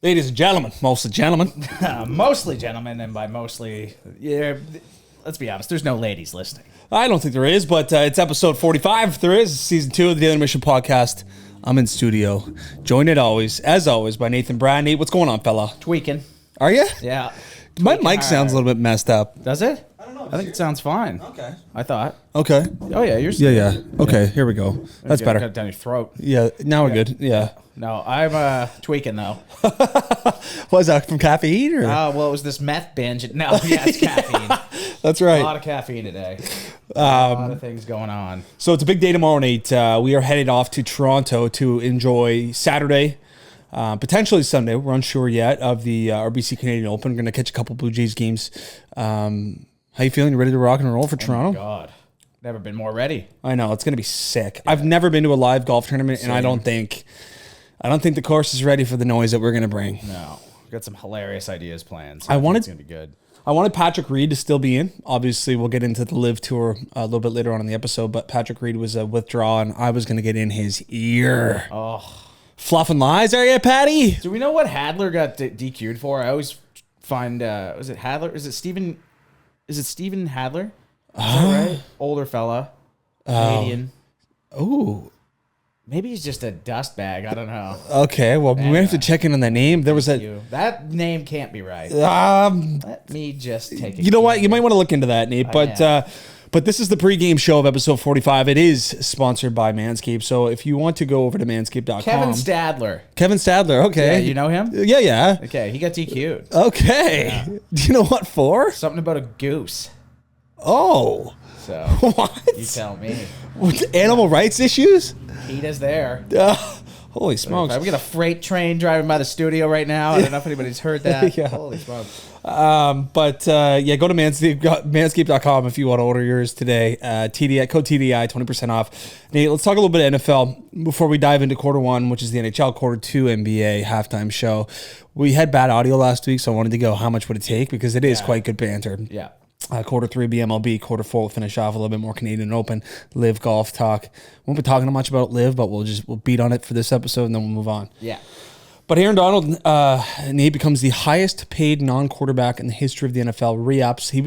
Ladies and gentlemen, mostly gentlemen. Mostly gentlemen, and by mostly, yeah, let's be honest, there's no ladies listening. I don't think there is, but it's episode 45. If there is, season 2 of the Intermission podcast. I'm in studio, joined as always, by Nathan Brad. Nate, what's going on, fella? Tweaking. Are you? Yeah. My mic sounds a little bit messed up. Does it? I don't know. I think it sounds fine. Okay. I thought. Okay. Oh, yeah, yours. Yeah. Okay, here we go. That's better. Cut it down your throat. Yeah, now we're good. Yeah. No, I'm tweaking, though. Was that from caffeine? Or? Well, it was this meth binge. No, yeah, it's caffeine. That's right. A lot of caffeine today. A lot of things going on. So it's a big day tomorrow, Nate. We are headed off to Toronto to enjoy Saturday, potentially Sunday. We're unsure yet of the RBC Canadian Open. We're going to catch a couple Blue Jays games. How you feeling? You ready to rock and roll for Toronto? Oh, my God. Never been more ready. I know. It's going to be sick. Yeah. I've never been to a live golf tournament, and I don't think the course is ready for the noise that we're going to bring. No. We've got some hilarious ideas planned. So it's going to be good. I wanted Patrick Reed to still be in. Obviously, we'll get into the live tour a little bit later on in the episode, but Patrick Reed was a withdrawal, and I was going to get in his ear. Oh. Fluffing lies, are you, Patty? Do we know what Hadler got DQ'd for? I always find, was it Hadler? Is it Steven Hadler? Is that right? Older fella. Canadian. Ooh. Maybe he's just a dust bag. I don't know. Okay, well, we have to check in on that name. There was that name can't be right. Let me just take it. You know what? You might want to look into that, Nate. But this is the pregame show of episode 45. It is sponsored by Manscaped. So if you want to go over to manscaped.com. Kevin Stadler. Okay. Yeah, you know him? Yeah. Okay, he got DQ'd. Okay. Yeah. Do you know what for? Something about a goose. Oh. So what? You tell me. Animal rights issues? PETA's there. Holy smokes. We got a freight train driving by the studio right now. I don't know if anybody's heard that. Yeah. Holy smokes. Go to manscaped.com if you want to order yours today. Code TDI, 20% off. Nate, let's talk a little bit of NFL before we dive into quarter one, which is the NHL, quarter two NBA halftime show. We had bad audio last week, so I wanted to go how much would it take, because it is quite good banter. Yeah. Quarter three BMLB, quarter four we'll finish off a little bit more Canadian Open, live golf talk. Won't be talking much about live, but we'll beat on it for this episode and then we'll move on. Yeah. But Aaron Donald, Nate, becomes the highest paid non-quarterback in the history of the NFL. Re-ups. He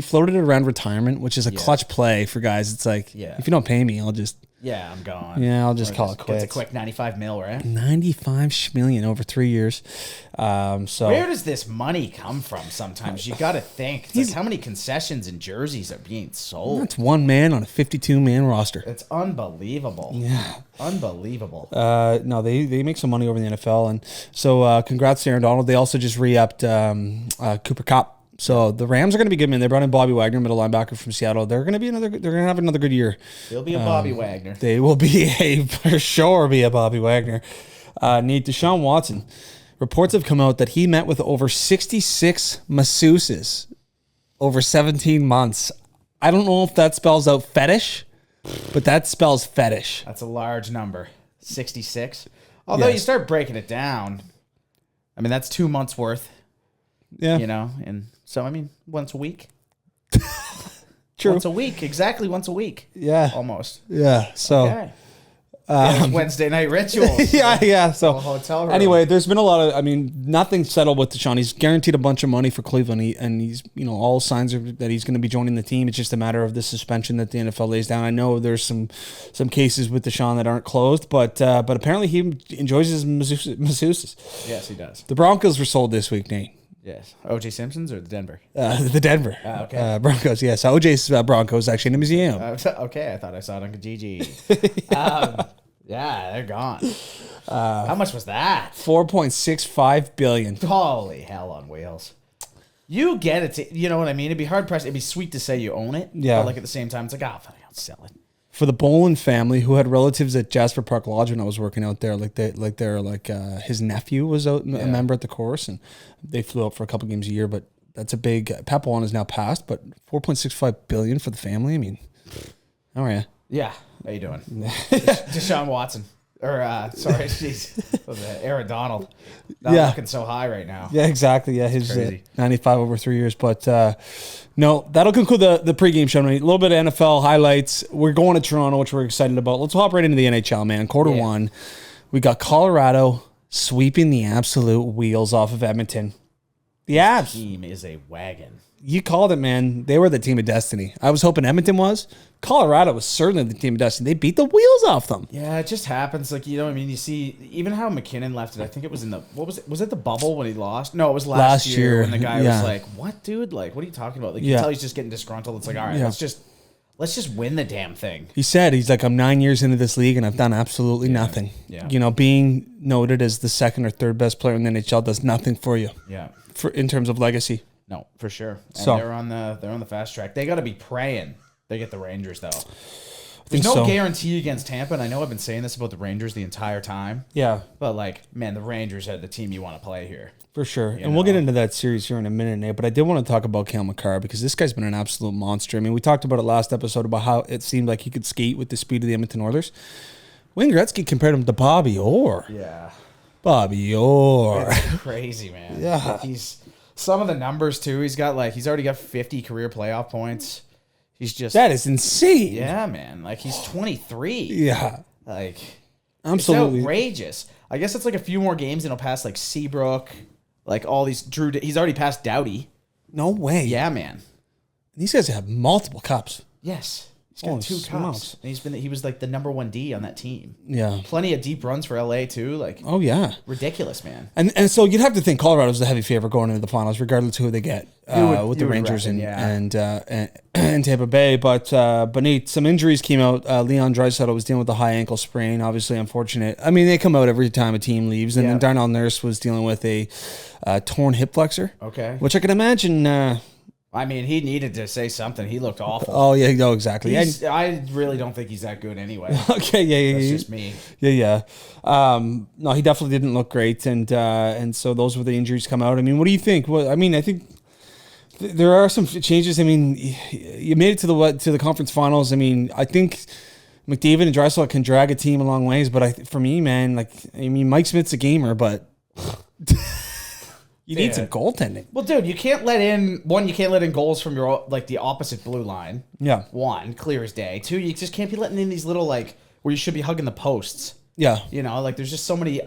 floated it around retirement, which is a clutch play for guys. It's like, if you don't pay me, I'll just... Yeah, I'm gone. Yeah, I'll just call it quits. It's a quick 95 mil, right? 95 million over 3 years. Where does this money come from sometimes? You got to think. It's like how many concessions and jerseys are being sold? That's one man on a 52-man roster. It's unbelievable. Yeah. Unbelievable. No, they make some money over in the NFL. And so congrats to Aaron Donald. They also just re-upped Cooper Kupp. So the Rams are going to be good, man. They brought in Bobby Wagner, middle linebacker from Seattle. They're going to have another good year. They'll be a Bobby Wagner. They will for sure be a Bobby Wagner. Need Deshaun Watson. Reports have come out that he met with over 66 masseuses over 17 months. I don't know if that spells out fetish, but that spells fetish. That's a large number. 66. Although you start breaking it down, I mean, that's 2 months worth. Yeah. And so, I mean, once a week. True. Once a week. Exactly once a week. Yeah. Almost. Yeah. So. Okay. Wednesday night rituals. Yeah. So, hotel room. Anyway, there's been a lot of, nothing settled with Deshaun. He's guaranteed a bunch of money for Cleveland, and he's, all signs are that he's going to be joining the team. It's just a matter of the suspension that the NFL lays down. I know there's some cases with Deshaun that aren't closed, but apparently he enjoys his masseuses. Yes, he does. The Broncos were sold this week, Nate. Yes. O.J. Simpson's or the Denver? The Denver. Okay. Broncos, yes. O.J.'s Broncos actually in a museum. Okay, I thought I saw it on Kijiji. Yeah, they're gone. How much was that? $4.65 billion. Holy hell on wheels. You get it. You know what I mean? It'd be hard pressed. It'd be sweet to say you own it. Yeah. But at the same time, it's like, I'll sell it. For the Bolin family, who had relatives at Jasper Park Lodge when I was working out there, his nephew was out, a member at the course, and they flew out for a couple games a year. But that's a big. Papillon is now passed, but $4.65 billion for the family. How are you? Yeah, how you doing? Deshaun Watson. Aaron Donald. Not looking so high right now. Yeah, exactly. Yeah, his 95 over 3 years. But no, that'll conclude the pregame show. A little bit of NFL highlights. We're going to Toronto, which we're excited about. Let's hop right into the NHL, man. Quarter one. We got Colorado sweeping the absolute wheels off of Edmonton. The Avs team is a wagon. You called it, man. They were the team of destiny. I was hoping Edmonton was. Colorado was certainly the team of destiny. They beat the wheels off them. Yeah, it just happens. Like, you know what I mean? You see, even how McKinnon left it. I think it was in the, what was it? Was it the bubble when he lost? No, it was last year when the guy was like, what, dude? Like, what are you talking about? Like, you can tell he's just getting disgruntled. It's like, all right, let's just win the damn thing. He's like, I'm 9 years into this league and I've done absolutely nothing. Yeah. You know, being noted as the second or third best player in the NHL does nothing for you. Yeah. In terms of legacy. No, for sure. And so they're on the fast track. They got to be praying they get the Rangers though. There's no guarantee against Tampa, and I know I've been saying this about the Rangers the entire time. Yeah. But like, man, the Rangers are the team you want to play here. For sure. And we'll get into that series here in a minute, Nate. But I did want to talk about Cale Makar because this guy's been an absolute monster. I mean, we talked about it last episode about how it seemed like he could skate with the speed of the Edmonton Oilers. Wayne Gretzky compared him to Bobby Orr. Yeah. Bobby Orr. It's crazy, man. Yeah. He's some of the numbers too. He's already got 50 career playoff points. He's just that is insane. Yeah, man. Like he's 23. Yeah. Like absolutely it's outrageous. I guess it's like a few more games and he'll pass like Seabrook, like all these Drew. He's already passed Doughty. No way. Yeah, man. These guys have multiple cups. Yes. He's got 2 cups. And he was like the number 1 D on that team. Yeah. Plenty of deep runs for LA too. Like, oh yeah. Ridiculous, man. And so you'd have to think Colorado's the heavy favorite going into the finals, regardless of who they get with the Rangers and Tampa Bay. But Nate, some injuries came out. Leon Draisaitl was dealing with a high ankle sprain, obviously unfortunate. I mean, they come out every time a team leaves. And then Darnell Nurse was dealing with a torn hip flexor. Okay. Which I can imagine. I mean, he needed to say something. He looked awful. Oh, yeah, no, exactly. I really don't think he's that good anyway. Okay, yeah. That's just me. Yeah. No, he definitely didn't look great, and so those were the injuries come out. I mean, what do you think? Well, I mean, I think there are some changes. I mean, you made it to the conference finals. I mean, I think McDavid and Draisaitl can drag a team a long ways, but for me, man, Mike Smith's a gamer, but. You need some goaltending. Well, dude, you can't let in goals from your the opposite blue line. Yeah. 1, clear as day. 2, you just can't be letting in these little where you should be hugging the posts. Yeah. You know, there's just so many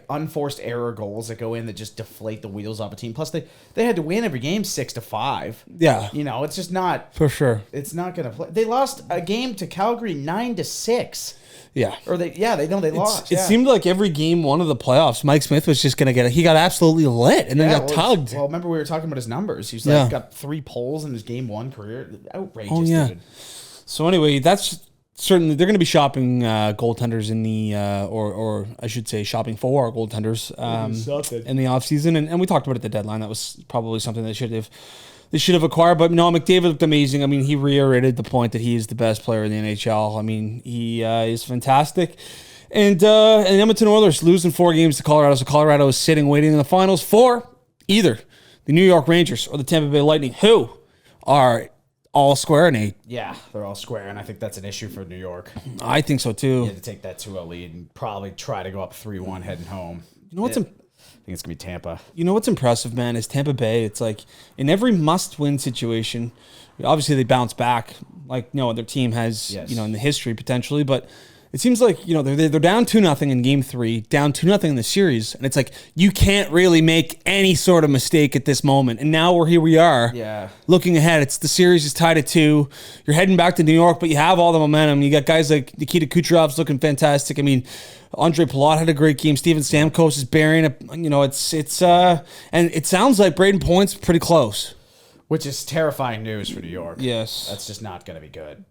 unforced error goals that go in that just deflate the wheels off a team. Plus they had to win every game 6-5. Yeah. You know, it's just not for sure. It's not gonna play. They lost a game to Calgary 9-6. Yeah. Or they lost. It seemed like every game 1 of the playoffs, Mike Smith was just going to get it. He got absolutely lit and then got tugged. Well, remember we were talking about his numbers. He's got 3 poles in his game 1 career. Outrageous, dude. So anyway, that's certainly, they're going to be shopping goaltenders in the, or I should say shopping for goaltenders in the offseason. And we talked about it at the deadline. That was probably something they should have acquired. But no, McDavid looked amazing. I mean, he reiterated the point that he is the best player in the NHL. I mean, he is fantastic. And Edmonton Oilers losing 4 games to Colorado. So Colorado is sitting waiting in the finals for either the New York Rangers or the Tampa Bay Lightning, who are all square, Nate. Yeah, they're all square, and I think that's an issue for New York. I think so, too. You had to take that 2-0 lead and probably try to go up 3-1 heading home. You know what's I think it's going to be Tampa. You know what's impressive, man, is Tampa Bay. It's like in every must-win situation, obviously they bounce back like no other team has, in the history potentially, but it seems like, they're down 2-0 in game 3, down 2-0 in the series, and it's like you can't really make any sort of mistake at this moment. And now here we are. Yeah. Looking ahead, the series is tied at 2. You're heading back to New York, but you have all the momentum. You got guys like Nikita Kucherov's looking fantastic. I mean, Andre Palat had a great game. Steven Stamkos is bearing it. And it sounds like Braden Point's pretty close. Which is terrifying news for New York. Yes. That's just not going to be good.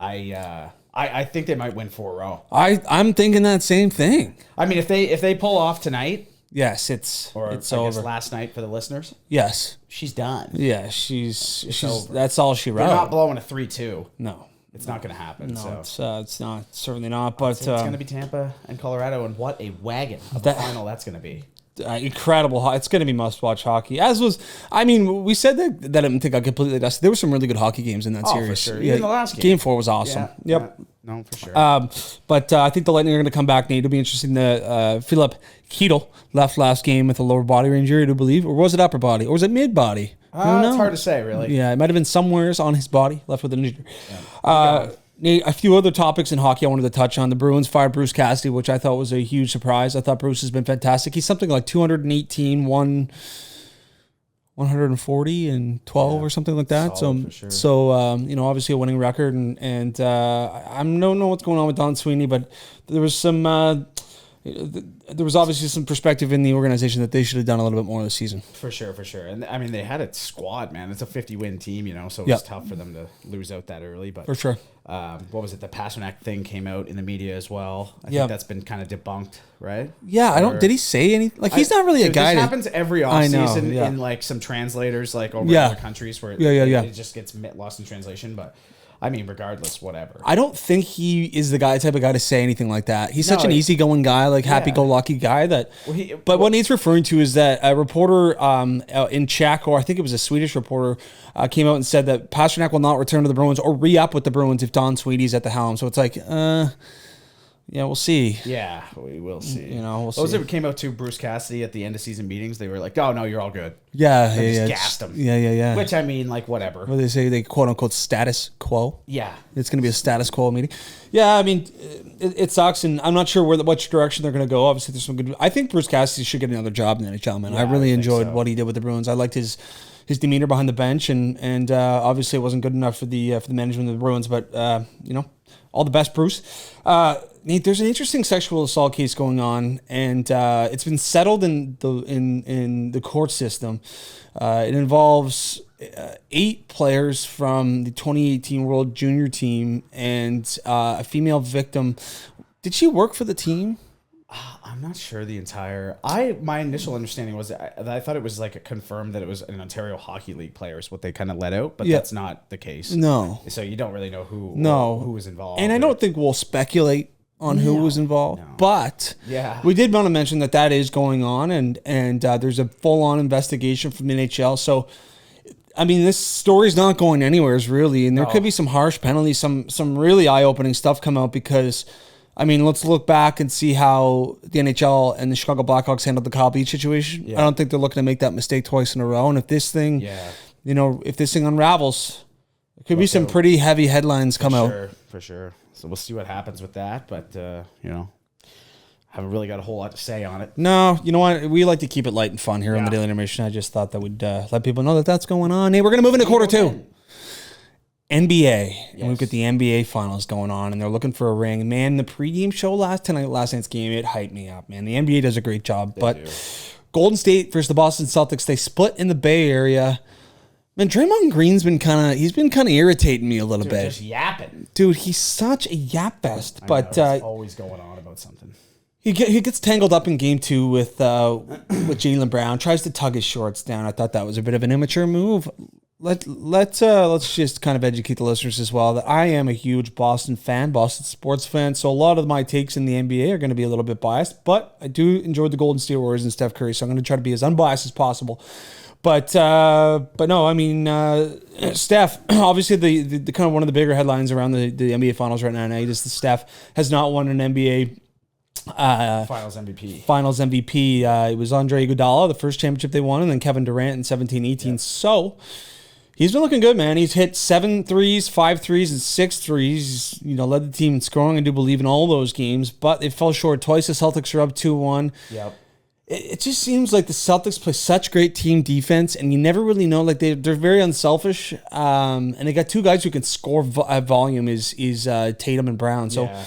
I think they might win 4 row. I'm thinking that same thing. I mean, if they pull off tonight, yes, it's over. Guess last night for the listeners. Yes, she's done. Yeah, she's over. That's all she wrote. They're not blowing a 3-2. No, it's not going to happen. No, so. it's not, certainly not. But it's going to be Tampa and Colorado, and what a wagon of the final that's going to be. Incredible. It's going to be must-watch hockey. We said that I didn't think I completely dusted. There were some really good hockey games in that series. For sure. Even the last game. Game 4 was awesome. Yeah, yep. No, for sure. But I think the Lightning are going to come back, Nate. It'll be interesting. Philip Chytil left last game with a lower body injury, I do believe. Or was it upper body? Or was it mid-body? It's hard to say, really. Yeah, it might have been somewhere on his body, left with an injury. Nate, a few other topics in hockey I wanted to touch on. The Bruins fired Bruce Cassidy, which I thought was a huge surprise. I thought Bruce has been fantastic. He's something like 218, 140 and 12 or something like that. Solid, for sure. So obviously a winning record, and I don't know what's going on with Don Sweeney, but there was some. There was obviously some perspective in the organization that they should have done a little bit more this season. For sure. And I mean, they had a squad, man. It's a 50-win team, so it was tough for them to lose out that early. But for sure. What was it? The Pasternak thing came out in the media as well. I think that's been kind of debunked, right? Yeah, did he say anything? Like, he's not really a guy. This happens every offseason in like some translators, like over other countries where it just gets lost in translation. But I mean, regardless, whatever. I don't think he is the type of guy to say anything like that. He's such an easygoing guy, like happy-go-lucky guy. What Nate's referring to is that a reporter in Czech, or I think it was a Swedish reporter, came out and said that Pasternak will not return to the Bruins or re-up with the Bruins if Don Sweeney's at the helm. So it's like, we'll see. Yeah, we will see. We'll see. What was it? Came out to Bruce Cassidy at the end of season meetings. They were like, "Oh no, you're all good." Yeah, just gassed him. Yeah. Which I mean, like, whatever. What do they say? They quote unquote status quo. Yeah, it's going to be a status quo meeting. Yeah, I mean, it sucks, and I'm not sure which direction they're going to go. Obviously, there's some good. I think Bruce Cassidy should get another job in the NHL, man. I really enjoyed what he did with the Bruins. I liked his demeanor behind the bench, and obviously it wasn't good enough for the management of the Bruins, but all the best, Bruce. Nate, there's an interesting sexual assault case going on, and it's been settled in the court system. It involves 8 players from the 2018 World Junior Team and a female victim. Did she work for the team? I'm not sure the entire. My initial understanding was that I thought it was like confirmed that it was an Ontario Hockey League player is what they kind of let out, but that's not the case. No. So you don't really know who was involved. And I don't think we'll speculate on who was involved, but we did want to mention that is going on, and there's a full-on investigation from the NHL. So, I mean, this story's not going anywhere, really, and there could be some harsh penalties, some really eye-opening stuff come out because. I mean, let's look back and see how the NHL and the Chicago Blackhawks handled the Kyle Beach situation. I don't think they're looking to make that mistake twice in a row. And if this thing, if this thing unravels, there could be some pretty heavy headlines come out. For sure. So we'll see what happens with that. But, haven't really got a whole lot to say on it. No, you know what? We like to keep it light and fun here on the Daily Intermission. I just thought that we'd let people know that that's going on. Hey, we're going to move into quarter 2. NBA, and we've got the NBA finals going on, and they're looking for a ring. Man, the pregame show last night's game, it hyped me up, man. The NBA does a great job, but Golden State versus the Boston Celtics, they split in the Bay Area. Man, Draymond Green's been kind of irritating me a little bit. Just yapping. Dude, he's such a yap fest, but he's always going on about something. He gets tangled up in game 2 with Jaylen Brown, tries to tug his shorts down. I thought that was a bit of an immature move. Let's just kind of educate the listeners as well that I am a huge Boston sports fan. So a lot of my takes in the NBA are going to be a little bit biased, but I do enjoy the Golden State Warriors and Steph Curry. So I'm going to try to be as unbiased as possible. But no, I mean, Steph, obviously the kind of one of the bigger headlines around the NBA finals right now is that Steph has not won an NBA Finals MVP. It was Andre Iguodala, the first championship they won, and then Kevin Durant in 17-18. Yep. So he's been looking good, man. He's hit 7 threes, 5 threes, and 6 threes. He's, led the team in scoring. I do believe in all those games, but they fell short twice. The Celtics are up 2-1. Yep. It just seems like the Celtics play such great team defense, and you never really know. Like they're very unselfish, and they got 2 guys who can score volume. Is Tatum and Brown. So. Yeah.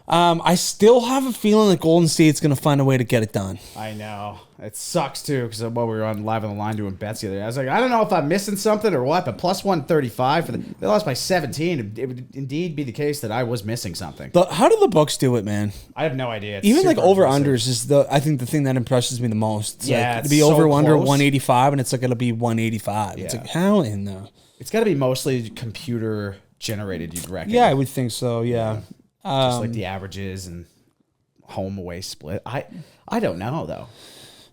I still have a feeling that Golden State's going to find a way to get it done. I know. It sucks, too, because while we were live on the line doing bets the other day, I was like, I don't know if I'm missing something or what, but plus 135, they lost by 17. It would indeed be the case that I was missing something. How do the books do it, man? I have no idea. It's even like over-unders is I think the thing that impresses me the most. It's like, to be so over-under 185, and it's like it'll be 185. Yeah. It's like, how in the... It's got to be mostly computer-generated, you'd reckon. Yeah, I would think so, yeah. Just like the averages and home away split. I don't know though.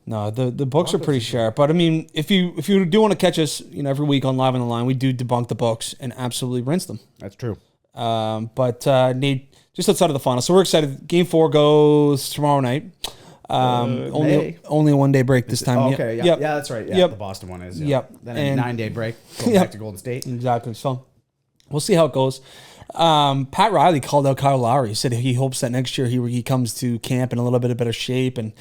No, the books are pretty sharp. But I mean, if you do want to catch us, every week on Live on the Line, we do debunk the books and absolutely rinse them. That's true. But Nate, just outside of the final, so we're excited. Game 4 goes tomorrow night. Only a 1 day break this time. Oh, okay, yeah, that's right. Yeah, the Boston one is. Yeah. Yep. Then a 9-day break. Going back to Golden State. Exactly. So we'll see how it goes. Pat Riley called out Kyle Lowry. He said he hopes that next year he comes to camp in a little bit of better shape, and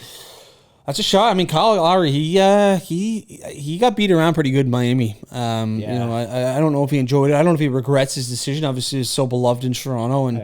that's a shot. I mean, Kyle Lowry, he got beat around pretty good in Miami. You know, I don't know if he enjoyed it. I don't know if he regrets his decision. Obviously, he's so beloved in Toronto, and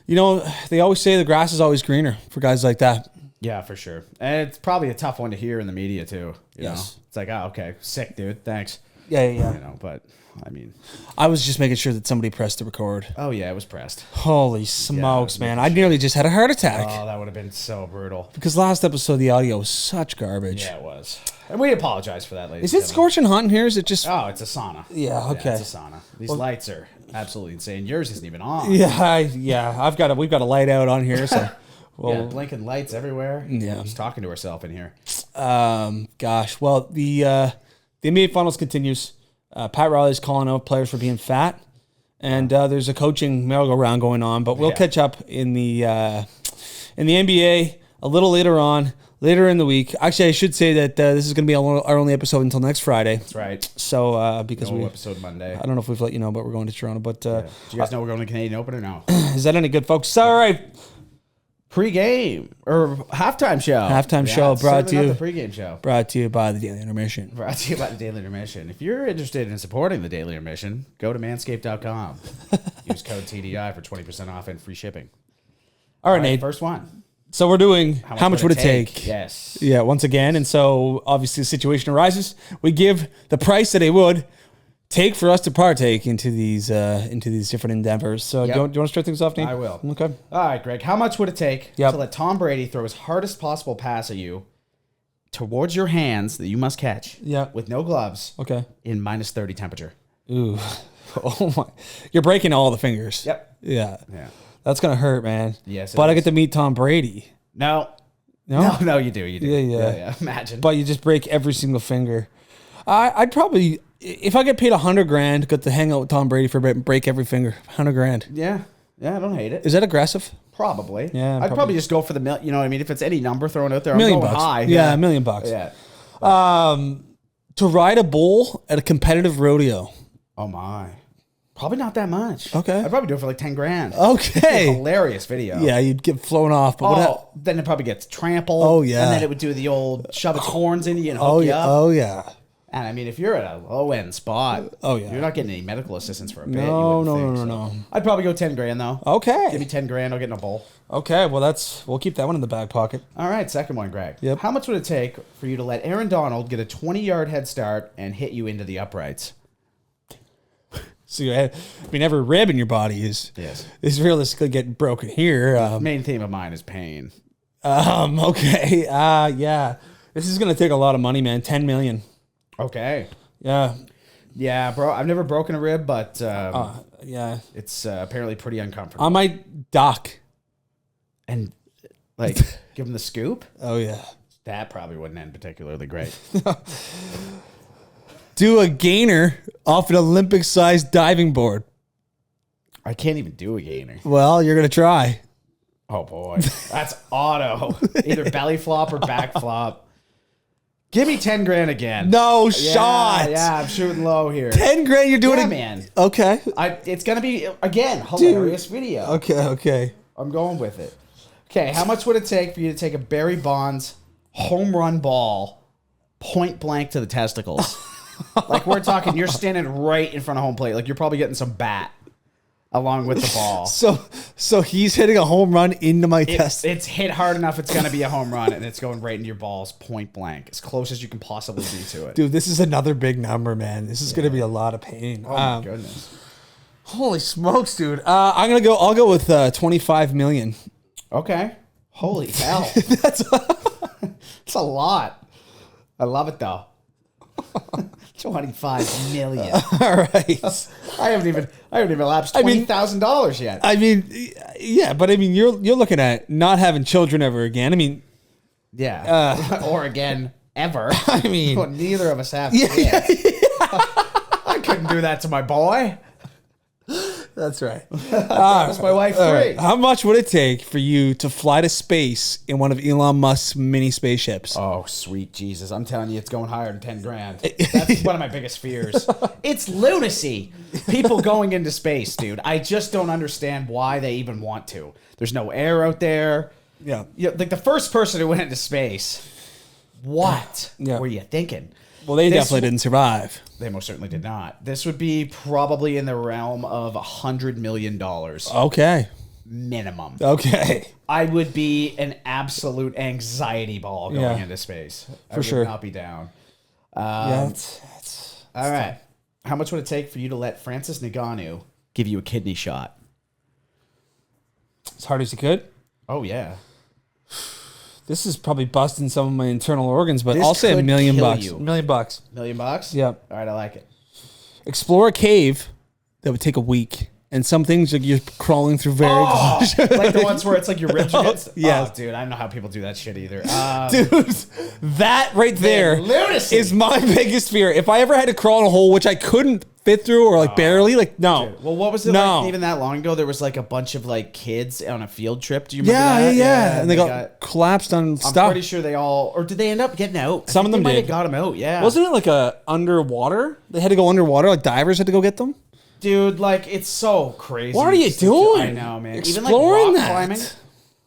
you know, they always say the grass is always greener for guys like that. Yeah, for sure. And it's probably a tough one to hear in the media too. You know? It's like, oh, okay, sick, dude. Thanks. Yeah. You know, but I mean, I was just making sure that somebody pressed the record. Oh yeah, it was pressed. Holy smokes, man! I nearly just had a heart attack. Oh, that would have been so brutal. Because last episode the audio was such garbage. Yeah, it was. And we apologize for that, ladies. Is it scorching hot in here? Is it just? Oh, it's a sauna. Yeah. Okay. Yeah, it's a sauna. These lights are absolutely insane. Yours isn't even on. Yeah. We've got a light out on here, so. Well, blinking lights everywhere. Yeah. She's talking to herself in here. Gosh. Well, the NBA Finals continues. Pat Riley's calling out players for being fat, and there's a coaching merry-go-round going on. But we'll catch up in the NBA a little later in the week. Actually, I should say that this is going to be our only episode until next Friday. That's right. So because no episode Monday. I don't know if we've let you know, but we're going to Toronto. But do you guys know we're going to Canadian Open or no? Is that any good, folks? All right. Pre-game or halftime show. Halftime show brought to you. The pregame show brought to you by the Daily Intermission. Brought to you by the Daily Intermission. If you're interested in supporting the Daily Intermission, go to manscaped.com. Use code TDI for 20% off and free shipping. All right, Nate. First one. So we're doing how much would it take? Yes. Yeah. Once again, and so obviously the situation arises. We give the price that it would take for us to partake into these different endeavors. So do you want to start things off, Nate? I will. Okay. All right, Greg. How much would it take to let Tom Brady throw his hardest possible pass at you towards your hands that you must catch with no gloves in minus 30 temperature? Ooh. Oh my. You're breaking all the fingers. Yep. Yeah. That's going to hurt, man. Yes, but I get to meet Tom Brady. No, you do. Yeah. Imagine. But you just break every single finger. I'd probably... If I get paid $100,000, got to hang out with Tom Brady for a bit and break every finger, $100,000. Yeah, I don't hate it. Is that aggressive? Probably. Yeah, I'd probably just go for the million. You know what I mean? If it's any number thrown out there, $1 million I'm going high. Yeah, $1 million. Yeah. To ride a bull at a competitive rodeo. Oh my. Probably not that much. Okay. I'd probably do it for like $10,000. Okay. Hilarious video. Yeah, you'd get flown off. But then it probably gets trampled. Oh yeah. And then it would do the old shove its horns into you and hook you up. Oh yeah. And I mean, if you're at a low end spot, you're not getting any medical assistance for a bit. No. I'd probably go $10,000 though. Okay. Give me $10,000, I'll get in a bowl. Okay, well we'll keep that one in the back pocket. All right, second one, Greg. Yep. How much would it take for you to let Aaron Donald get a 20-yard head start and hit you into the uprights? So every rib in your body is realistically getting broken here. Main theme of mine is pain. Okay. Yeah. This is gonna take a lot of money, man. $10 million. Okay. Yeah. Yeah, bro. I've never broken a rib, but it's apparently pretty uncomfortable. I might dock and like give him the scoop. Oh yeah. That probably wouldn't end particularly great. Do a gainer off an Olympic-sized diving board. I can't even do a gainer. Well, you're gonna try. Oh boy, that's auto. Either belly flop or back flop. Give me $10,000 again. No shot. Yeah, I'm shooting low here. $10,000, you're doing it, man. Okay. It's gonna be again hilarious video. Okay. I'm going with it. Okay, how much would it take for you to take a Barry Bonds home run ball point blank to the testicles? Like we're talking, you're standing right in front of home plate. Like you're probably getting some bat along with the ball. So he's hitting a home run into my testicles. It's hit hard enough. It's going to be a home run, and it's going right into your balls, point blank, as close as you can possibly be to it. Dude, this is another big number, man. This is going to be a lot of pain. Oh my goodness! Holy smokes, dude! I'll go with $25 million. Okay. Holy hell! That's a lot. I love it though. 25 million. All right. I haven't even lapsed $20,000 yet. I mean, yeah, but I mean, you're looking at not having children ever again. I mean, yeah, or again ever. I mean, well, neither of us have kids. I couldn't do that to my boy. That's right. That's my wife 3. Right. How much would it take for you to fly to space in one of Elon Musk's mini spaceships? Oh, sweet Jesus. I'm telling you, it's going higher than 10 grand. That's one of my biggest fears. It's lunacy. People going into space, dude. I just don't understand why they even want to. There's no air out there. Yeah. Like the first person who went into space, what were you thinking? Well, they definitely didn't survive. They most certainly did not. This would be probably in the realm of $100 million. Okay. Minimum. Okay. I would be an absolute anxiety ball going into space. I would not be down. All right. How much would it take for you to let Francis Ngannou give you a kidney shot? As hard as you could? Oh, yeah. This is probably busting some of my internal organs, but I'll say $1 million. $1 million. $1 million? Yep. All right, I like it. Explore a cave that would take a week. And some things like you're crawling through very like the ones where it's like your ribs are getting... Yes. Oh, dude, I don't know how people do that shit either. Dude, that right there is my biggest fear. If I ever had to crawl in a hole, which I couldn't fit through or like barely, like, no. Dude. Well, what was it like even that long ago? There was like a bunch of like kids on a field trip. Do you remember that? Yeah. And they got collapsed on stuff. I'm pretty sure they all... Or did they end up getting out? Some of them might did. have got them out, yeah. Wasn't it like a underwater? They had to go underwater, like divers had to go get them? Dude, like, it's so crazy. What are you doing? I know, man. Exploring Even like rock climbing.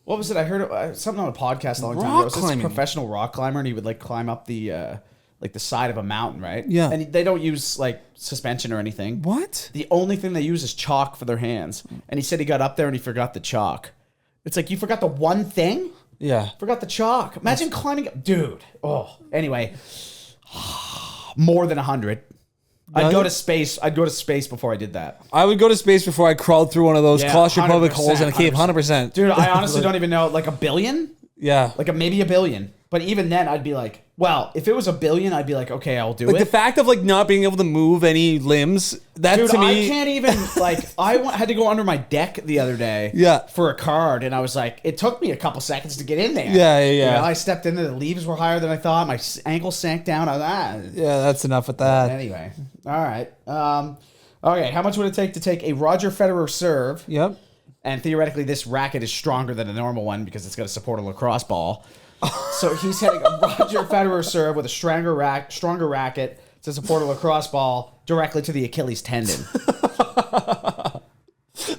What was it? I heard something on a podcast a long time ago. It was this professional rock climber, and he would like climb up the side of a mountain, right? Yeah. And they don't use like suspension or anything. What? The only thing they use is chalk for their hands. And he said he got up there and he forgot the chalk. It's like, you forgot the one thing? Yeah. Forgot the chalk. Imagine climbing up. Dude. Oh. Anyway. More than 100. I'd go to space. I'd go to space before I did that. I would go to space before I crawled through one of those claustrophobic holes in a cave. 100%. Dude, I honestly don't even know. Like $1 billion? Yeah. Like maybe $1 billion. But even then, I'd be like, well, if it was $1 billion, I'd be like, okay, I'll do it. The fact of like not being able to move any limbs, that Dude, to me, I can't even like. Had to go under my deck the other day. For a card, and I was like, it took me a couple seconds to get in there. Yeah. You know, I stepped in there, the leaves were higher than I thought. My ankle sank down. Yeah, that's enough with that. Anyway, all right. Okay, how much would it take to take a Roger Federer serve? Yep. And theoretically, this racket is stronger than a normal one because it's got to support a lacrosse ball. So he's hitting a Roger Federer serve with a stronger racket to support a lacrosse ball directly to the Achilles tendon.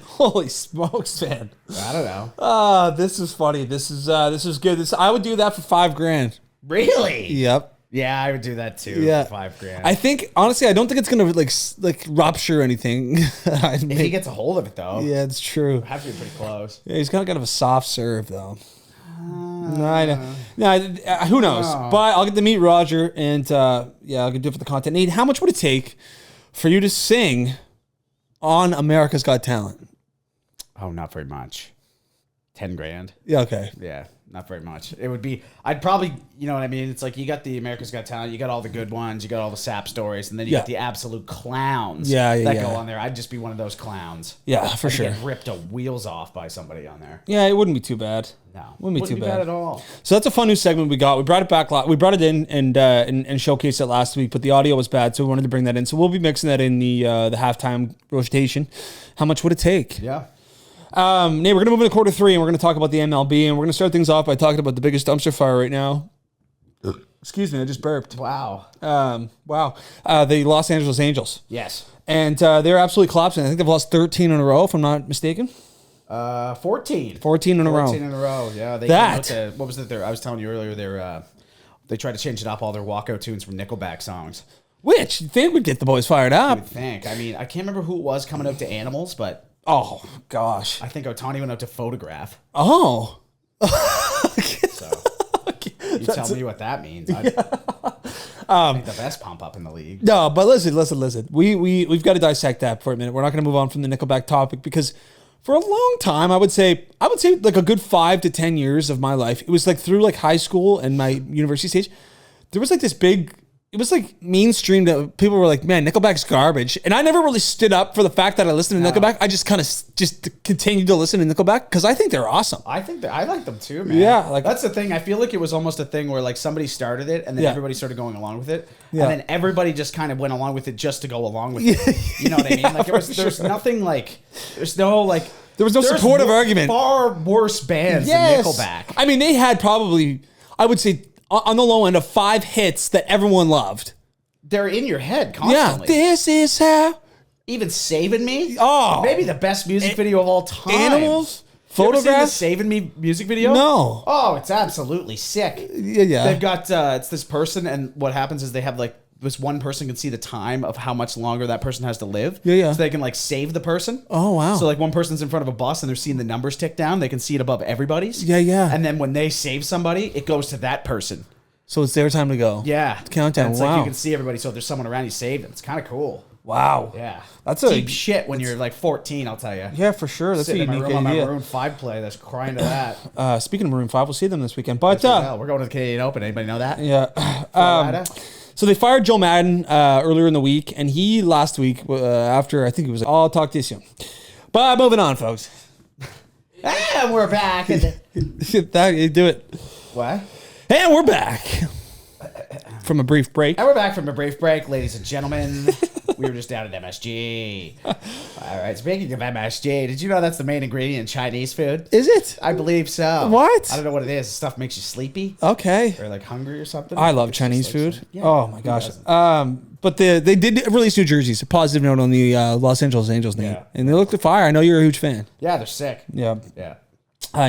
Holy smokes, man! I don't know. This is funny. This is good. I would do that for $5,000. Really? Yep. Yeah, I would do that too. Yeah, for $5,000. I think honestly, I don't think it's gonna like rupture anything. If he gets a hold of it, though. Yeah, it's true. Have to be pretty close. Yeah, he's got kind of a soft serve, though. No, who knows? But I'll get to meet Roger, and I'll do it for the content. Nate, how much would it take for you to sing on America's Got Talent? Oh, not very much. $10,000. Yeah, okay. Yeah, not very much. It would be. I'd probably, you know what I mean. It's like you got the America's Got Talent, you got all the good ones, you got all the sap stories, and then you got the absolute clowns. That go on there. I'd just be one of those clowns. Yeah, for sure. Get ripped to wheels off by somebody on there. Yeah, it wouldn't be too bad. No, wouldn't be too bad at all. So that's a fun new segment we got. We brought it back. We brought it in and showcased it last week, but the audio was bad, so we wanted to bring that in. So we'll be mixing that in the halftime rotation. How much would it take? Yeah. Nate, we're going to move into quarter 3, and we're going to talk about the MLB, and we're going to start things off by talking about the biggest dumpster fire right now. Excuse me, I just burped. Wow. The Los Angeles Angels. Yes. And they're absolutely collapsing. I think they've lost 13 in a row, if I'm not mistaken. 14. 14 in a row. 14 in a row, yeah. What was it? I was telling you earlier, they tried to change it up, all their walkout tunes from Nickelback songs. Which, you think would get the boys fired up. You would think. I mean, I can't remember who it was coming out to Animals, but... Oh, gosh. I think Ohtani went out to Photograph. Oh. So, you tell me what that means. I think the best pump up in the league. No, but listen. We've got to dissect that for a minute. We're not going to move on from the Nickelback topic because for a long time, I would say like a good 5 to 10 years of my life, it was like through like high school and my university stage, there was like this big it was like mainstream that people were like, man, Nickelback's garbage. And I never really stood up for the fact that I listened to Nickelback. I just kind of just continued to listen to Nickelback because I think they're awesome. I think that I like them too, man. Yeah, like that's the thing. I feel like it was almost a thing where like somebody started it and then everybody started going along with it, and then everybody just kind of went along with it just to go along with it. You know what I mean? Like there's nothing like there's no supportive argument. Far worse bands than Nickelback. I mean, they had probably, I would say, on the low end of 5 hits that everyone loved. They're in your head constantly. Yeah, this is how. Even Saving Me. Oh, maybe the best music video of all time. Animals. Photographs. The Saving Me music video. No. Oh, it's absolutely sick. Yeah. They've got it's this person, and what happens is they have like this one person can see the time of how much longer that person has to live. Yeah. So they can like save the person. Oh wow. So like one person's in front of a bus and they're seeing the numbers tick down. They can see it above everybody's. Yeah. And then when they save somebody, it goes to that person. So it's their time to go. Yeah. Countdown. And it's like you can see everybody. So if there's someone around, you save them. It's kind of cool. Wow. Yeah. That's deep shit when you're like 14, I'll tell you. Yeah, for sure. That's a unique idea. On my Maroon 5 play that's crying to that. Speaking of Maroon 5, we'll see them this weekend. But we're going to the Canadian Open. Anybody know that? Yeah. So they fired Joe Madden earlier in the week, and he last week after I think it was. I'll talk to you soon. But moving on, folks. And we're back. You do it. What? And we're back from a brief break. And we're back from a brief break, ladies and gentlemen. We were just down at MSG. All right. Speaking of MSG, did you know that's the main ingredient in Chinese food? Is it? I believe so. What? I don't know what it is. Stuff makes you sleepy. Okay. Or like hungry or something. I love Chinese food. Yeah, oh my gosh. But they did release new jerseys. A positive note on the Los Angeles Angels, Nate. Yeah. And they looked fire. I know you're a huge fan. Yeah, they're sick. Yeah. Yeah.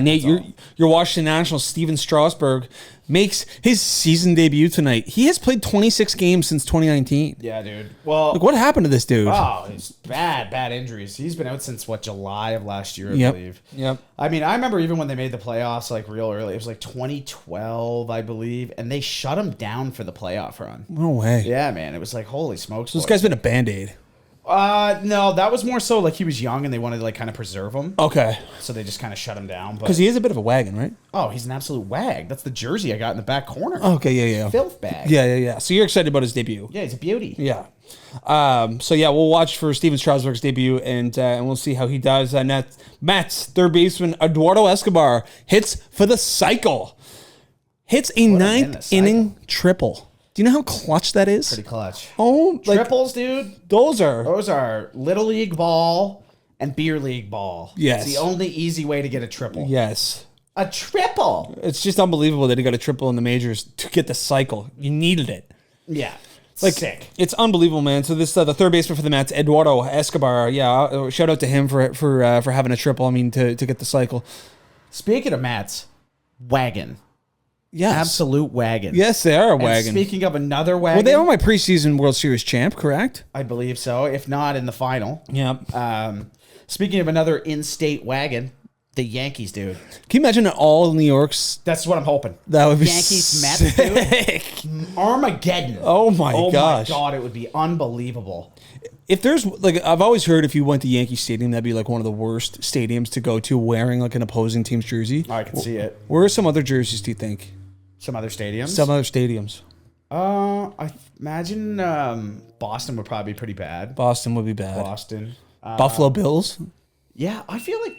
Nate, your Washington Nationals, Steven Strasburg, makes his season debut tonight. He has played 26 games since 2019. Yeah, dude. Well, like, what happened to this dude? Oh, it's bad injuries. He's been out since, July of last year, I believe. Yep. I mean, I remember even when they made the playoffs, like, real early. It was, 2012, I believe. And they shut him down for the playoff run. No way. Yeah, man. It was like, holy smokes. So this guy's been a Band-Aid. No, that was more so he was young and they wanted to kind of preserve him. Okay. So they just kind of shut him down. Because he is a bit of a wagon, right? Oh, he's an absolute wag. That's the jersey I got in the back corner. Okay, yeah. Filth bag. Yeah. So you're excited about his debut? Yeah, he's a beauty. Yeah. So yeah, we'll watch for Steven Strasburg's debut and we'll see how he does. Mets third baseman Eduardo Escobar hits for the cycle. Hits a ninth inning triple. Do you know how clutch that is? Pretty clutch. Oh, triples, dude. Those are little league ball and beer league ball. Yes. It's the only easy way to get a triple. Yes. A triple. It's just unbelievable that he got a triple in the majors to get the cycle. You needed it. Yeah. Sick. It's unbelievable, man. So this the third baseman for the Mets, Eduardo Escobar. Yeah, shout out to him for having a triple. I mean, to get the cycle. Speaking of Mets, wagon. Yes. Absolute wagon. Yes, they are a wagon. And speaking of another wagon. Well, they are my preseason World Series champ, correct? I believe so, if not in the final. Yeah. Speaking of another in-state wagon, the Yankees, dude. Can you imagine all New York's? That's what I'm hoping. That would be Yankees, Mets, dude. Armageddon. Oh my gosh. Oh my God, it would be unbelievable. If there's I've always heard if you went to Yankee Stadium, that'd be one of the worst stadiums to go to wearing an opposing team's jersey. I can see it. Where are some other jerseys, do you think? Some other stadiums? Some other stadiums. I imagine Boston would probably be pretty bad. Boston would be bad. Boston. Buffalo Bills? Yeah, I feel like...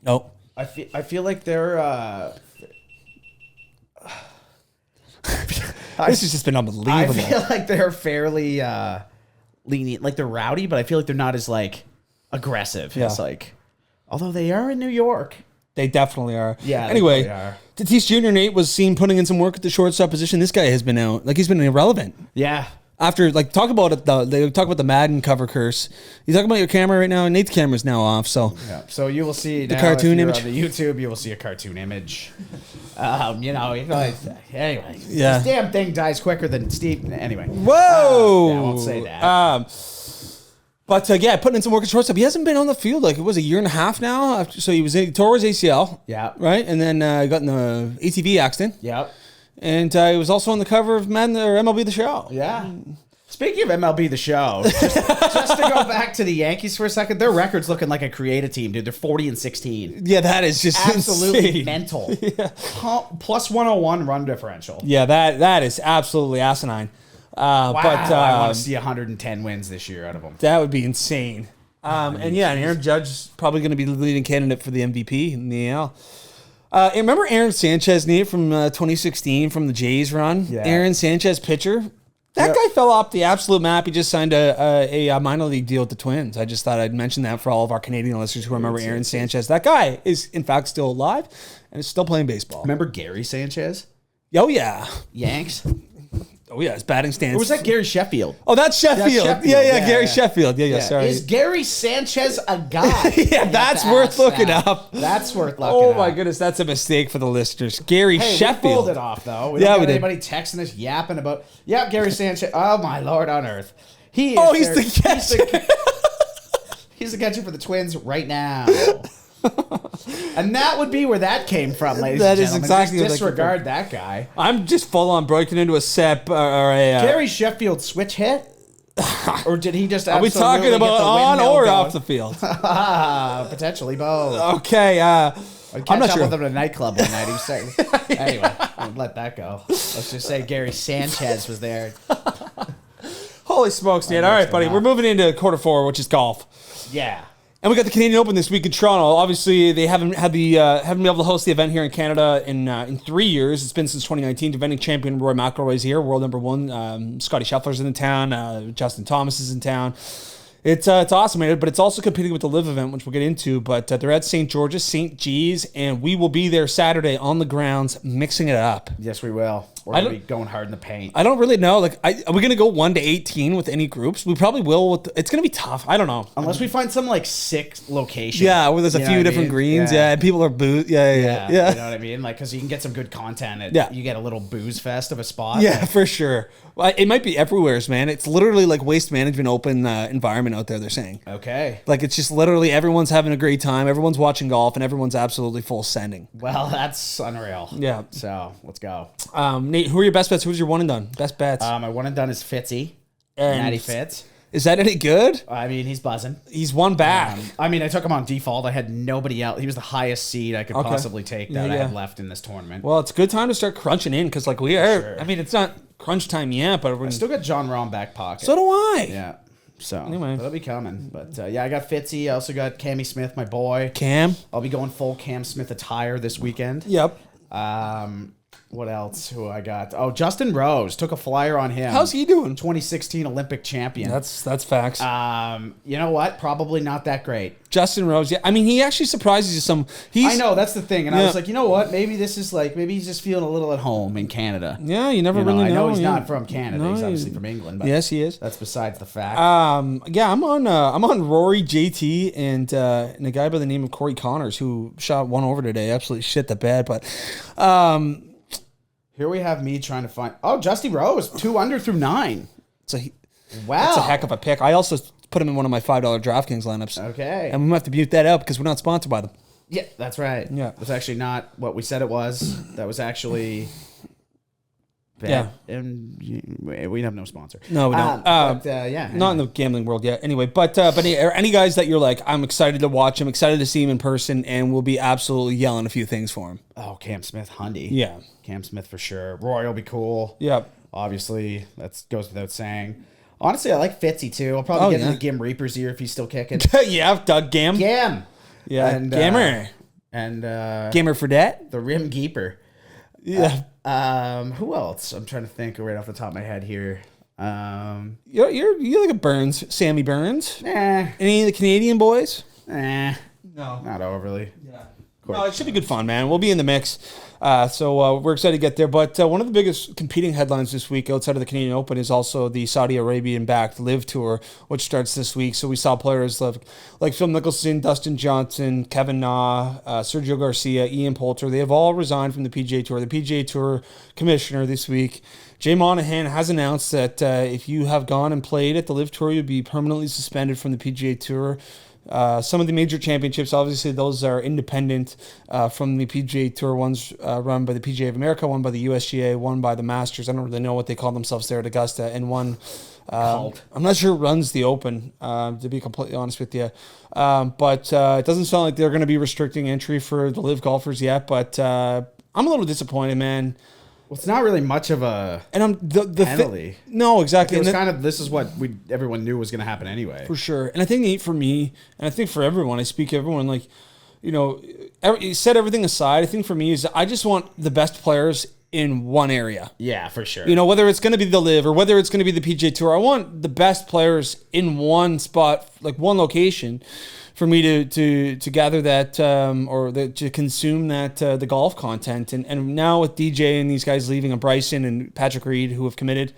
No. I feel like they're... This has just been unbelievable. I feel like they're fairly lenient. They're rowdy, but I feel like they're not as, aggressive. Yeah. It's although they are in New York. They definitely are. Yeah. Anyway, Tatis Jr. Nate was seen putting in some work at the shortstop position. This guy has been out. He's been irrelevant. Yeah. After talk about it, they talk about the Madden cover curse. You talking about your camera right now? Nate's camera's now off. So yeah. So you will see the cartoon image on the YouTube. You will see a cartoon image. Anyway. Yeah. This damn thing dies quicker than Steve. Anyway. Whoa. I won't say that. But putting in some work at shortstop. He hasn't been on the field it was a year and a half now. So he tore his ACL. Yeah. Right, and then got in the ATV accident. Yep. And he was also on the cover of Madden or MLB The Show. Yeah. Speaking of MLB The Show, just to go back to the Yankees for a second, their record's looking like a creative team, dude. They're 40-16. Yeah, that is just absolutely insane. mental. Yeah. Plus 101 run differential. Yeah, that is absolutely asinine. Wow, I want to see 110 wins this year out of them. That would be insane. And Aaron Judge is probably going to be the leading candidate for the MVP in the AL. Remember Aaron Sanchez, Nate, from 2016 from the Jays run? Yeah. Aaron Sanchez, pitcher. That guy fell off the absolute map. He just signed a minor league deal with the Twins. I just thought I'd mention that for all of our Canadian listeners who remember Aaron Sanchez. That guy is, in fact, still alive and is still playing baseball. Remember Gary Sanchez? Oh, yeah. Yanks? Oh, yeah, his batting stance. Or was that Gary Sheffield? Oh, that's Sheffield. Yeah, Gary Sheffield. Yeah, sorry. Is Gary Sanchez a guy? Yeah, that's worth looking up. That's worth looking up. Oh, my goodness, that's a mistake for the listeners. Gary Sheffield. We pulled it off, though. We don't got anybody texting us, yapping about, Gary Sanchez. Oh, my Lord on earth. He's the catcher. He's the catcher for the Twins right now. And that would be where that came from, ladies and gentlemen. That is exactly what disregard that guy. I'm just full on breaking into a set or a Gary Sheffield switch hit, or did he just? Are we talking about on or off the field? Potentially both. Okay. I'm not sure. With him at a nightclub one night. He was saying, anyway, I'll let that go. Let's just say Gary Sanchez was there. Holy smokes, Dan! All right, buddy, we're moving into quarter four, which is golf. Yeah. And we got the Canadian Open this week in Toronto. Obviously, they haven't been able to host the event here in Canada in 3 years. It's been since 2019. Defending champion Rory McIlroy is here, world number one. Scotty Scheffler's in the town. Justin Thomas is in town. It's awesome, but it's also competing with the LIV event, which we'll get into. But they're at St. George's, St. G's, and we will be there Saturday on the grounds, mixing it up. Yes, we will. We're going to be going hard in the paint. I don't really know. Are we going to go 1 to 18 with any groups? We probably will. It's going to be tough. I don't know. Unless we find some sick location. Yeah, where there's a few different greens. Yeah, and people are booze. Yeah. You know what I mean? Because you can get some good content. You get a little booze fest of a spot. Yeah, for sure. Well, it might be everywhere, man. It's literally like waste management open environment out there, they're saying. Okay. It's just literally everyone's having a great time. Everyone's watching golf, and everyone's absolutely full sending. Well, that's unreal. Yeah. So, let's go. Nate, who are your best bets? Who's your one and done? Best bets? My one and done is Fitzy. Natty Fitz. Is that any good? I mean, he's buzzing. He's one back. I took him on default. I had nobody else. He was the highest seed I could possibly take that I had left in this tournament. Well, it's a good time to start crunching in because, we are. Sure. I mean, it's not crunch time yet, but I still got John Rahm back pocket. So do I. Yeah. So anyway, that'll be coming. But I got Fitzy. I also got Cammy Smith, my boy. Cam. I'll be going full Cam Smith attire this weekend. Yep. What else? Who I got? Oh, Justin Rose. Took a flyer on him. How's he doing? 2016 Olympic champion. That's facts. You know what? Probably not that great. Justin Rose. Yeah. I mean, he actually surprises you some. I know, that's the thing. And I was like, you know what? Maybe this is maybe he's just feeling a little at home in Canada. Yeah, you never really know. I know he's not from Canada. He's obviously from England. But yes, he is. That's besides the fact. Yeah, I'm on Rory, JT, and a guy by the name of Corey Connors who shot one over today. Absolutely shit the bed, but here we have me trying to find. Oh, Justy Rose, 2 under through 9. Wow, that's a heck of a pick. I also put him in one of my $5 DraftKings lineups. Okay, and we have to mute that out because we're not sponsored by them. Yeah, that's right. Yeah, that's actually not what we said it was. That was actually. Yeah, and we have no sponsor. No, we don't. Not in the gambling world yet. Anyway, but any guys that you're like, I'm excited to watch him, excited to see him in person, and we'll be absolutely yelling a few things for him. Oh, Cam Smith, Hundy. Yeah, Cam Smith for sure. Roy will be cool. Yep. Obviously, that goes without saying. Honestly, I like Fitzy too. I'll probably get into Gim Reaper's ear if he's still kicking. Yeah, Doug Gam. Gam. Yeah, and Gamer. Gamer for that. The Rim Keeper. Yeah. Who else? I'm trying to think right off the top of my head here. You're like a Burns, Sammy Burns. Nah. Any of the Canadian boys? Nah. No. Not overly. Yeah. No, it should be good fun, man. We'll be in the mix. So we're excited to get there. But one of the biggest competing headlines this week outside of the Canadian Open is also the Saudi Arabian-backed LIV Tour, which starts this week. So we saw players like Phil Mickelson, Dustin Johnson, Kevin Na, Sergio Garcia, Ian Poulter. They have all resigned from the PGA Tour. The PGA Tour commissioner this week, Jay Monahan, has announced that if you have gone and played at the LIV Tour, you'll be permanently suspended from the PGA Tour. Some of the major championships, obviously, those are independent from the PGA Tour. One's run by the PGA of America, one by the USGA, one by the Masters. I don't really know what they call themselves there at Augusta, and one I'm not sure it runs the Open, to be completely honest with you. But it doesn't sound like they're going to be restricting entry for the live golfers yet. But I'm a little disappointed, man. Well, it's not really much of a penalty. No, exactly. It was this is what everyone knew was going to happen anyway. For sure. And I think for me, and I think for everyone, I speak to everyone, like, set everything aside. I think for me is I just want the best players in one area. Yeah, for sure. Whether it's going to be the live or whether it's going to be the PGA Tour, I want the best players in one spot, like one location, for me to gather that to consume that the golf content. And now with DJ and these guys leaving, and Bryson and Patrick Reed who have committed,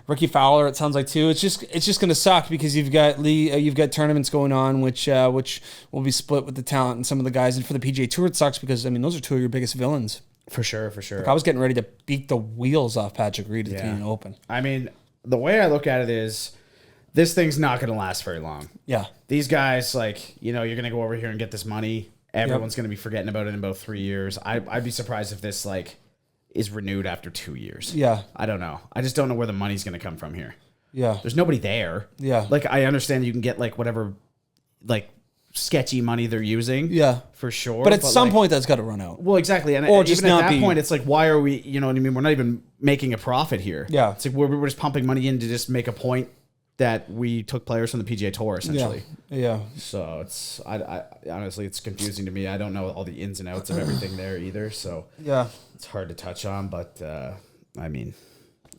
Ricky Fowler, it sounds like too. It's just going to suck because you've got you've got tournaments going on which will be split with the talent and some of the guys. And for the PGA Tour, it sucks because those are two of your biggest villains. For sure. Like, I was getting ready to beat the wheels off Patrick Reed at the Canadian Open. The way I look at it is, this thing's not going to last very long. Yeah. These guys, you're going to go over here and get this money. Everyone's going to be forgetting about it in about 3 years. I'd be surprised if this, is renewed after 2 years. Yeah. I don't know. I just don't know where the money's going to come from here. Yeah. There's nobody there. Yeah. I understand you can get, whatever, sketchy money they're using. Yeah. For sure. But at some point, that's got to run out. Well, exactly. And or even just at not that point, it's why are we, you know what I mean? We're not even making a profit here. Yeah. It's we're just pumping money in to just make a point that we took players from the PGA Tour, essentially. Yeah. So it's, I honestly, it's confusing to me. I don't know all the ins and outs of everything there either. So yeah, it's hard to touch on. But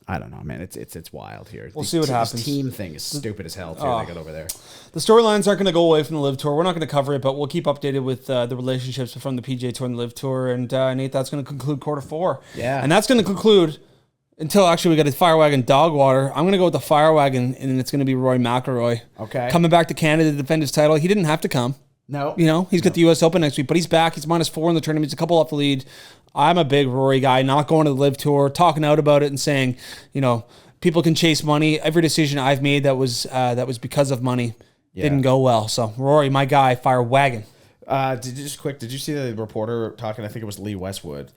I don't know, man. It's wild here. We'll see what happens. This team thing is stupid as hell too. They got over there. The storylines aren't going to go away from the Live Tour. We're not going to cover it, but we'll keep updated with the relationships from the PGA Tour and the Live Tour. And Nate, that's going to conclude quarter 4. Yeah, and that's going to conclude. Until actually we got a Fire Wagon dog water. I'm going to go with the Fire Wagon, and it's going to be Rory McIlroy. Okay. Coming back to Canada to defend his title. He didn't have to come. No. He's got the U.S. Open next week, but he's back. He's -4 in the tournament. He's a couple off the lead. I'm a big Rory guy, not going to the Live Tour, talking out about it and saying, people can chase money. Every decision I've made that was because of money didn't go well. So Rory, my guy, Fire Wagon. Did you see the reporter talking? I think it was Lee Westwood.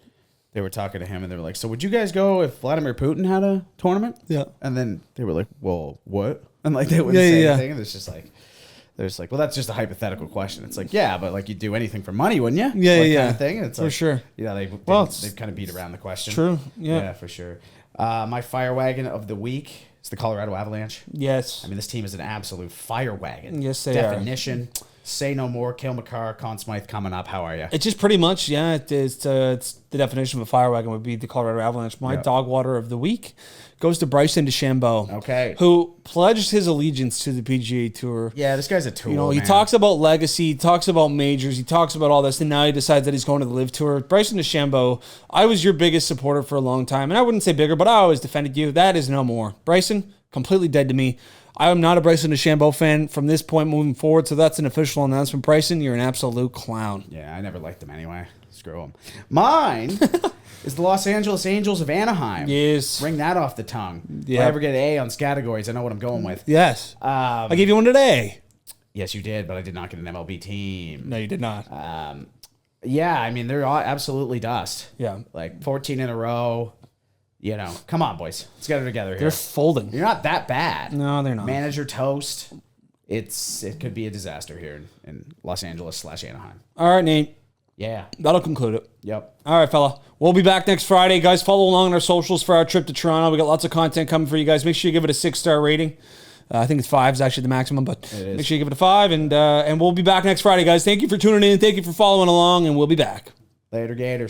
They were talking to him, and they were like, so would you guys go if Vladimir Putin had a tournament? Yeah. And then they were like, well, what? And they wouldn't say anything. And it's just well, that's just a hypothetical question. It's but you'd do anything for money, wouldn't you? Yeah. Kind of thing. It's for sure. They've kind of beat around the question. True. Yeah, for sure. My Fire Wagon of the week is the Colorado Avalanche. Yes. This team is an absolute fire wagon. Yes, they are. Definition. Say no more. Cale Makar, Conn Smythe coming up. How are you? It's just pretty much, it's the definition of a Fire Wagon would be the Colorado Avalanche. My dog water of the week goes to Bryson DeChambeau. Okay. Who pledged his allegiance to the PGA Tour. Yeah, this guy's a tool, he talks about legacy, he talks about majors, he talks about all this, and now he decides that he's going to the Live Tour. Bryson DeChambeau, I was your biggest supporter for a long time, and I wouldn't say bigger, but I always defended you. That is no more. Bryson, completely dead to me. I am not a Bryson DeChambeau fan from this point moving forward, so that's an official announcement. Bryson, you're an absolute clown. Yeah, I never liked him anyway. Screw him. Mine is the Los Angeles Angels of Anaheim. Yes. Bring that off the tongue. Yeah. If I ever get an A on categories, I know what I'm going with. Yes. I gave you one today. Yes, you did, but I did not get an MLB team. No, you did not. They're all absolutely dust. Yeah. 14 in a row. Come on, boys. Let's get it together here. They're folding. You're not that bad. No, they're not. Manager toast. It could be a disaster here in Los Angeles / Anaheim. All right, Nate. Yeah. That'll conclude it. Yep. All right, fella. We'll be back next Friday. Guys, follow along on our socials for our trip to Toronto. We got lots of content coming for you guys. Make sure you give it a 6-star rating. I think it's 5 is actually the maximum, but make sure you give it a 5. And we'll be back next Friday, guys. Thank you for tuning in. Thank you for following along, and we'll be back. Later, Gators.